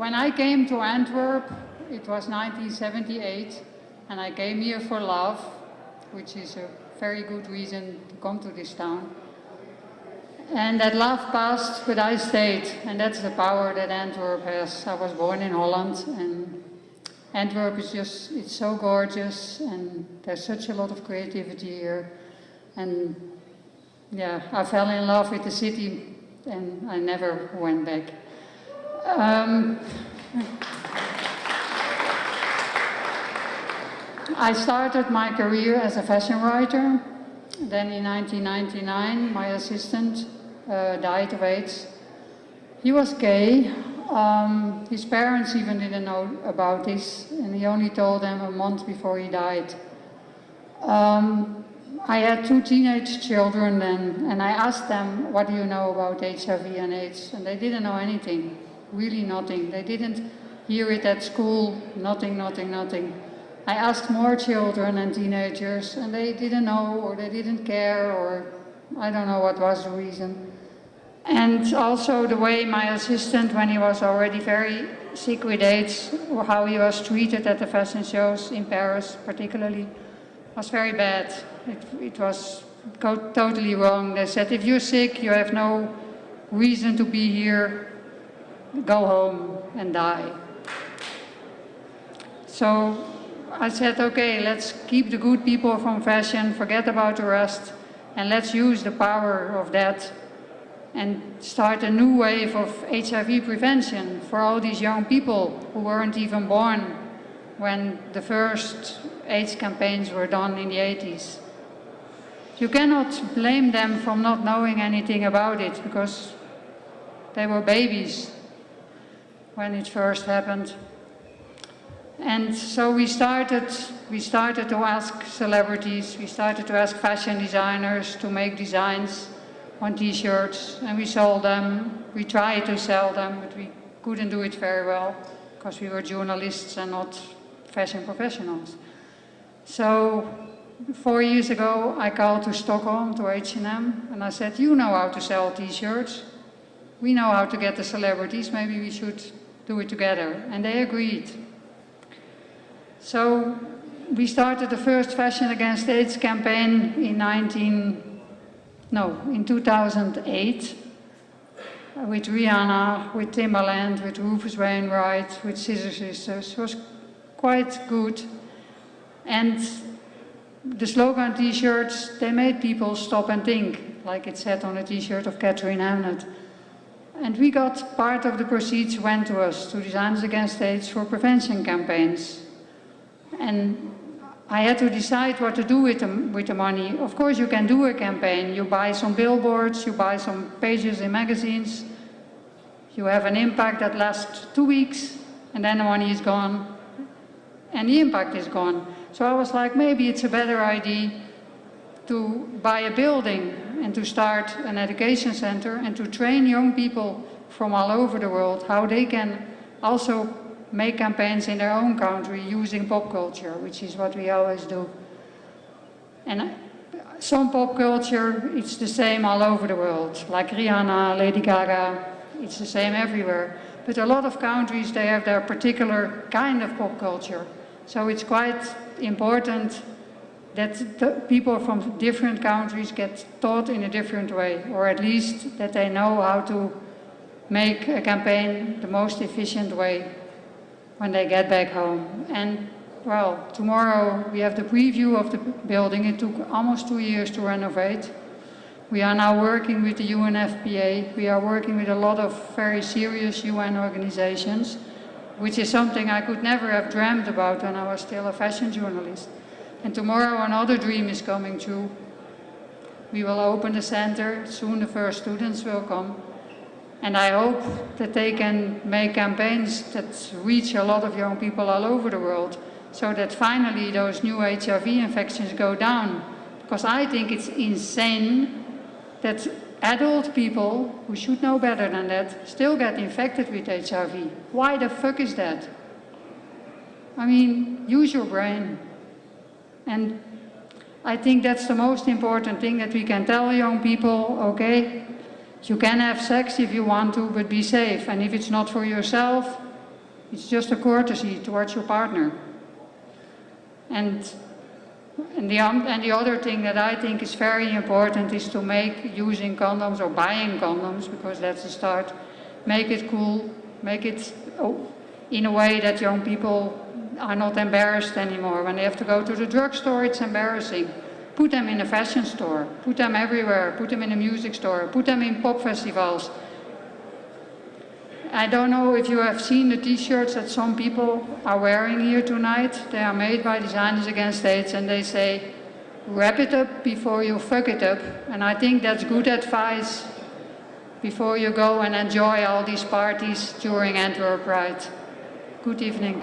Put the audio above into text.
when I came to Antwerp, it was 1978, and I came here for love, which is a very good reason to come to this town. And that love passed, but I stayed, and that's the power that Antwerp has. I was born in Holland, and Antwerp is just, it's so gorgeous, and there's such a lot of creativity here. And yeah, I fell in love with the city, and I never went back. I started my career as a fashion writer. Then in 1999, my assistant died of AIDS. He was gay. His parents even didn't know about this, and he only told them a month before he died. I had 2 teenage children then, and I asked them, what do you know about HIV and AIDS? And they didn't know anything, really nothing. They didn't hear it at school, nothing, nothing, nothing. I asked more children and teenagers, and they didn't know, or they didn't care, or I don't know what was the reason. And also the way my assistant, when he was already very sick with AIDS, or how he was treated at the fashion shows in Paris particularly, was very bad. It was totally wrong. They said, if you're sick, you have no reason to be here, go home and die. So I said, okay, let's keep the good people from fashion, forget about the rest, and let's use the power of that and start a new wave of HIV prevention for all these young people who weren't even born when the first AIDS campaigns were done in the 80s. You cannot blame them from not knowing anything about it, because they were babies when it first happened. And so we started to ask celebrities, we started to ask fashion designers to make designs on t-shirts, and we sold them. We tried to sell them, but we couldn't do it very well because we were journalists and not fashion professionals. So 4 years ago, I called to Stockholm, to H&M, and I said, you know how to sell t-shirts. We know how to get the celebrities, maybe we should do it together. And they agreed. So we started the first Fashion Against AIDS campaign in 2008 with Rihanna, with Timbaland, with Rufus Wainwright, with Scissor Sisters. It was quite good. And the slogan t-shirts, they made people stop and think, like it said on a t-shirt of Catherine Hamnett. And we got part of the proceeds went to us, to Designers Against AIDS for prevention campaigns. And I had to decide what to do with the money. Of course, you can do a campaign. You buy some billboards, you buy some pages in magazines. You have an impact that lasts 2 weeks, and then the money is gone, and the impact is gone. So I was like, maybe it's a better idea to buy a building and to start an education center and to train young people from all over the world how they can also make campaigns in their own country using pop culture, which is what we always do. And some pop culture, it's the same all over the world, like Rihanna, Lady Gaga, it's the same everywhere. But a lot of countries, they have their particular kind of pop culture. So it's quite important that the people from different countries get taught in a different way, or at least that they know how to make a campaign the most efficient way when they get back home. And well, tomorrow we have the preview of the building. It took almost 2 years to renovate. We are now working with the UNFPA. We are working with a lot of very serious UN organizations, which is something I could never have dreamed about when I was still a fashion journalist. And tomorrow another dream is coming true. We will open the center, soon the first students will come. And I hope that they can make campaigns that reach a lot of young people all over the world, so that finally those new HIV infections go down. Because I think it's insane that adult people, who should know better than that, still get infected with HIV. Why the fuck is that? I mean, use your brain. And I think that's the most important thing, that we can tell young people, okay, you can have sex if you want to, but be safe. And if it's not for yourself, It's just a courtesy towards your partner. And the other thing that I think is very important is to make using condoms or buying condoms, because that's the start, make it cool, make it in a way that young people are not embarrassed anymore. When they have to go to the drugstore, it's embarrassing. Put them in a fashion store, put them everywhere, put them in a music store, put them in pop festivals. I don't know if you have seen the t-shirts that some people are wearing here tonight. They are made by Designers Against AIDS, and they say, wrap it up before you fuck it up. And I think that's good advice before you go and enjoy all these parties during Antwerp Pride. Good evening.